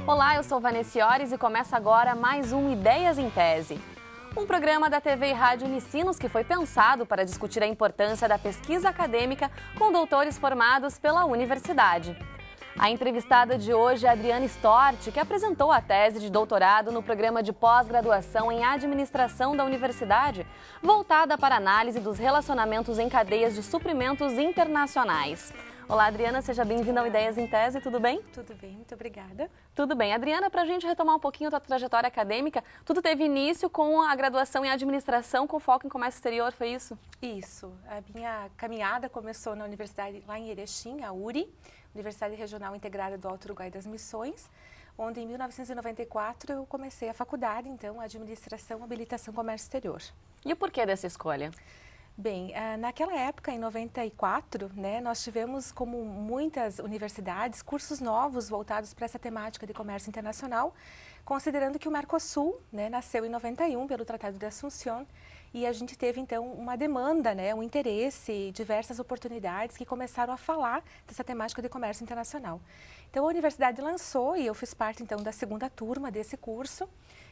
Olá, eu sou Vanessa Iores e começa agora mais um Ideias em Tese. Um programa da TV e Rádio Unicinos que foi pensado para discutir a importância da pesquisa acadêmica com doutores formados pela universidade. A entrevistada de hoje é a Adriana Stort, que apresentou a tese de doutorado no programa de pós-graduação em administração da universidade, voltada para a análise dos relacionamentos em cadeias de suprimentos internacionais. Olá, Adriana, seja bem-vinda ao Ideias em Tese, tudo bem? Tudo bem, muito obrigada. Tudo bem. Adriana, para a gente retomar um pouquinho da trajetória acadêmica, tudo teve início com a graduação em administração com foco em comércio exterior, foi isso? Isso. A minha caminhada começou na universidade lá em Erechim, a URI, Universidade Regional Integrada do Alto Uruguai das Missões, onde em 1994 eu comecei a faculdade, então, Administração, Habilitação, Comércio Exterior. E o porquê dessa escolha? Bem, naquela época, em 94, nós tivemos, como muitas universidades, cursos novos voltados para essa temática de comércio internacional, considerando que o Mercosul nasceu em 91 pelo Tratado de Assunção e a gente teve, então, uma demanda, um interesse, diversas oportunidades que começaram a falar dessa temática de comércio internacional. Então, a universidade lançou, e eu fiz parte, então, da segunda turma desse curso,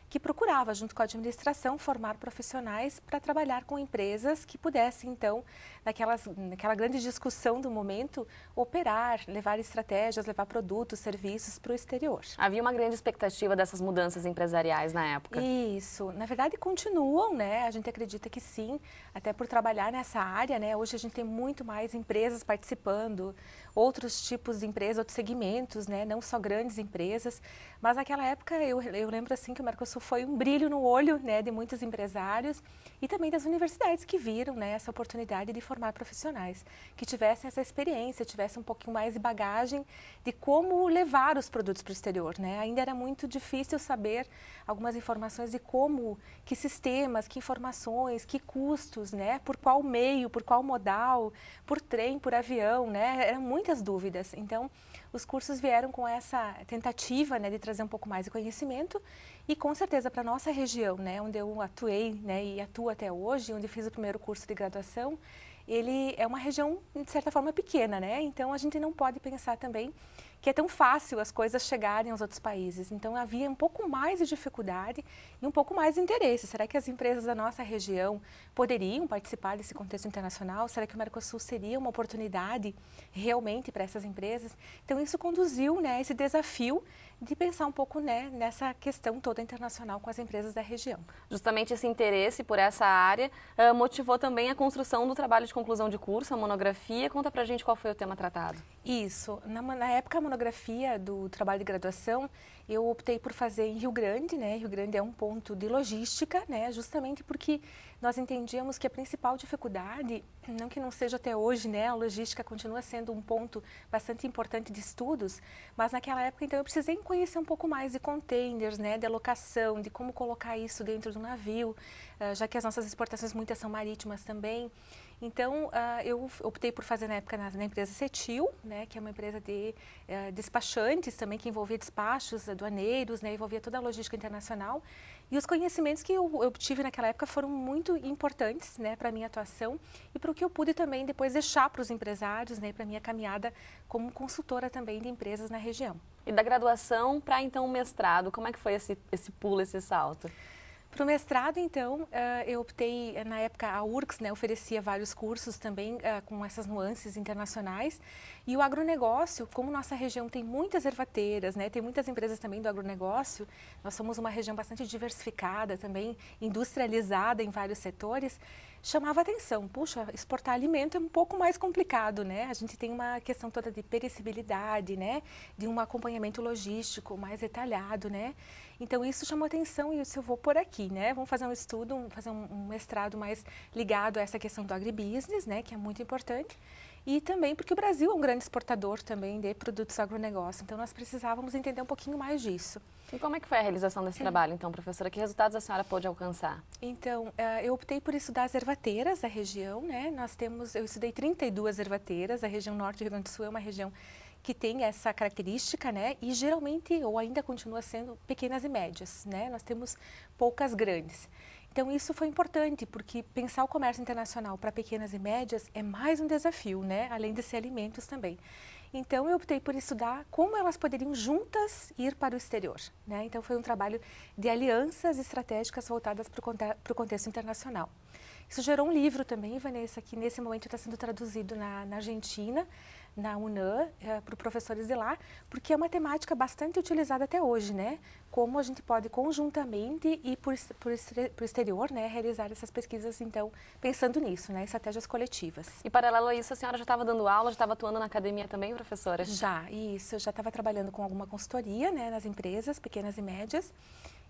que procurava, junto com a administração, formar profissionais para trabalhar com empresas que pudessem, então, naquela grande discussão do momento, operar, levar estratégias, levar produtos, serviços para o exterior. Havia uma grande expectativa dessas mudanças empresariais na época. Isso. Na verdade, continuam, A gente acredita que sim, até por trabalhar nessa área, Hoje a gente tem muito mais empresas participando, outros tipos de empresas, outros segmentos, Não só grandes empresas, mas naquela época eu lembro assim que o Mercosul foi um brilho no olho, de muitos empresários e também das universidades que viram, essa oportunidade de formar profissionais que tivessem essa experiência, tivessem um pouquinho mais de bagagem de como levar os produtos para o exterior, Ainda era muito difícil saber algumas informações de como, que sistemas, que informações, que custos, por qual meio, por qual modal, por trem, por avião, Eram muitas dúvidas. Então, os cursos vieram com essa tentativa, de trazer um pouco mais de conhecimento e, com certeza, para a nossa região, onde eu atuei, e atuo até hoje, onde fiz o primeiro curso de graduação, ele é uma região, de certa forma, pequena, Então, a gente não pode pensar também que é tão fácil as coisas chegarem aos outros países. Então, havia um pouco mais de dificuldade e um pouco mais de interesse. Será que as empresas da nossa região poderiam participar desse contexto internacional? Será que o Mercosul seria uma oportunidade realmente para essas empresas? Então, isso conduziu, esse desafio de pensar um pouco, nessa questão toda internacional com as empresas da região. Justamente esse interesse por essa área motivou também a construção do trabalho de conclusão de curso, a monografia. Conta pra gente qual foi o tema tratado. Isso. Na época, a monografia do trabalho de graduação, eu optei por fazer em Rio Grande, Rio Grande é um ponto de logística, justamente porque nós entendíamos que a principal dificuldade, não que não seja até hoje, a logística continua sendo um ponto bastante importante de estudos, mas naquela época, então, eu precisei conhecer um pouco mais de containers, de alocação, de como colocar isso dentro do navio, já que as nossas exportações muitas são marítimas também. Então, eu optei por fazer na época na empresa Cetil, que é uma empresa de despachantes também, que envolvia despachos aduaneiros, envolvia toda a logística internacional. E os conhecimentos que eu obtive naquela época foram muito importantes, para a minha atuação e para o que eu pude também depois deixar para os empresários, para a minha caminhada como consultora também de empresas na região. E da graduação para, então, o mestrado, como é que foi esse pulo, esse salto? Para o mestrado, então, eu optei, na época, a URGS oferecia vários cursos também com essas nuances internacionais. E o agronegócio, como nossa região tem muitas ervateiras, tem muitas empresas também do agronegócio, nós somos uma região bastante diversificada também, industrializada em vários setores, chamava atenção. Puxa, exportar alimento é um pouco mais complicado, A gente tem uma questão toda de perecibilidade, de um acompanhamento logístico mais detalhado, Então, isso chamou atenção e eu disse, eu vou por aqui, Vamos fazer um estudo, fazer um mestrado mais ligado a essa questão do agribusiness, que é muito importante. E também porque o Brasil é um grande exportador também de produtos agronegócio, então nós precisávamos entender um pouquinho mais disso. E como é que foi a realização desse trabalho, então, professora? Que resultados a senhora pôde alcançar? Então, eu optei por estudar as ervateiras da região, eu estudei 32 ervateiras, a região norte do Rio Grande do Sul é uma região que tem essa característica, e geralmente, ou ainda continua sendo, pequenas e médias, Nós temos poucas grandes. Então, isso foi importante, porque pensar o comércio internacional para pequenas e médias é mais um desafio, além de ser alimentos também. Então, eu optei por estudar como elas poderiam juntas ir para o exterior, né? Então, foi um trabalho de alianças estratégicas voltadas para o contexto internacional. Isso gerou um livro também, Vanessa, que nesse momento está sendo traduzido na Argentina, na UNAM, para professores de lá, porque é uma temática bastante utilizada até hoje, né? Como a gente pode conjuntamente ir para o exterior, né? Realizar essas pesquisas, então, pensando nisso, né? Estratégias coletivas. E paralelo a isso, a senhora já estava dando aula, já estava atuando na academia também, professora? Já, isso. Eu já estava trabalhando com alguma consultoria, né? Nas empresas, pequenas e médias.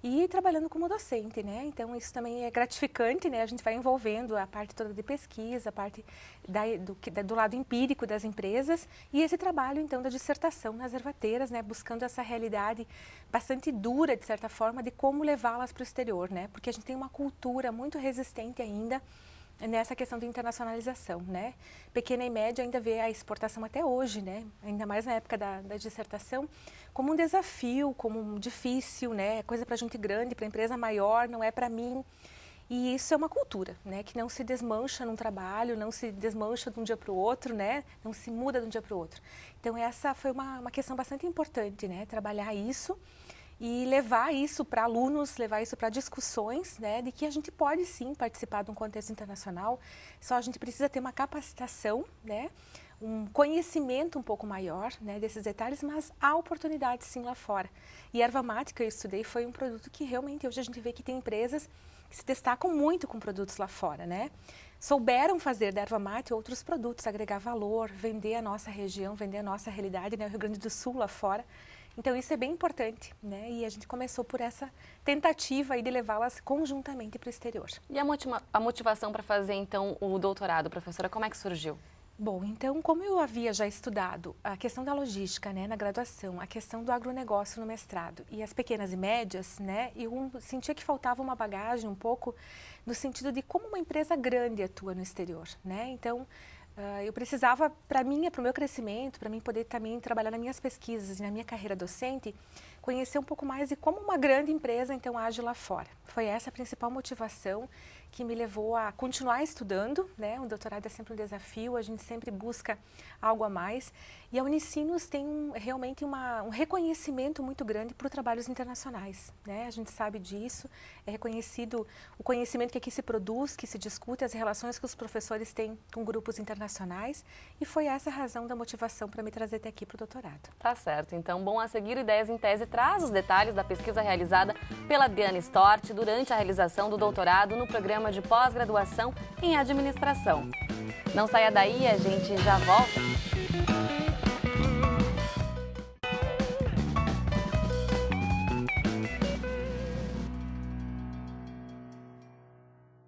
E trabalhando como docente, né? Então, isso também é gratificante, né? A gente vai envolvendo a parte toda de pesquisa, a parte do lado empírico das empresas e esse trabalho, então, da dissertação nas ervateiras, né? Buscando essa realidade bastante dura, de certa forma, de como levá-las para o exterior, né? Porque a gente tem uma cultura muito resistente ainda nessa questão de internacionalização, né? Pequena e média ainda vê a exportação até hoje, né? Ainda mais na época da dissertação, como um desafio, como um difícil, né? Coisa para gente grande, para empresa maior, não é para mim. E isso é uma cultura, né? Que não se desmancha num trabalho, não se desmancha de um dia para o outro, né? Não se muda de um dia para o outro. Então essa foi uma questão bastante importante, né? Trabalhar isso e levar isso para alunos, levar isso para discussões, né, de que a gente pode sim participar de um contexto internacional, só a gente precisa ter uma capacitação, né, um conhecimento um pouco maior, né, desses detalhes, mas há oportunidades sim lá fora. E a erva mate que eu estudei foi um produto que realmente hoje a gente vê que tem empresas que se destacam muito com produtos lá fora, né. Souberam fazer da erva mate outros produtos, agregar valor, vender a nossa região, vender a nossa realidade, né, o Rio Grande do Sul lá fora. Então, isso é bem importante, né? E a gente começou por essa tentativa aí de levá-las conjuntamente para o exterior. E a motivação para fazer, então, o doutorado, professora, como é que surgiu? Bom, então, como eu havia já estudado a questão da logística, né, na graduação, a questão do agronegócio no mestrado e as pequenas e médias, né, eu sentia que faltava uma bagagem um pouco no sentido de como uma empresa grande atua no exterior, né? Então, eu precisava, para o meu crescimento, para mim poder também trabalhar nas minhas pesquisas e na minha carreira docente, conhecer um pouco mais de como uma grande empresa, então, age lá fora. Foi essa a principal motivação que me levou a continuar estudando, né? O doutorado é sempre um desafio, a gente sempre busca algo a mais. E a Unicinos tem realmente um reconhecimento muito grande por trabalhos internacionais, né? A gente sabe disso, é reconhecido o conhecimento que aqui se produz, que se discute, as relações que os professores têm com grupos internacionais. E foi essa a razão da motivação para me trazer até aqui para o doutorado. Tá certo. Então, Bom a Seguir Ideias em Tese traz os detalhes da pesquisa realizada pela Adriana Stort durante a realização do doutorado no programa de pós-graduação em administração. Não saia daí, a gente já volta.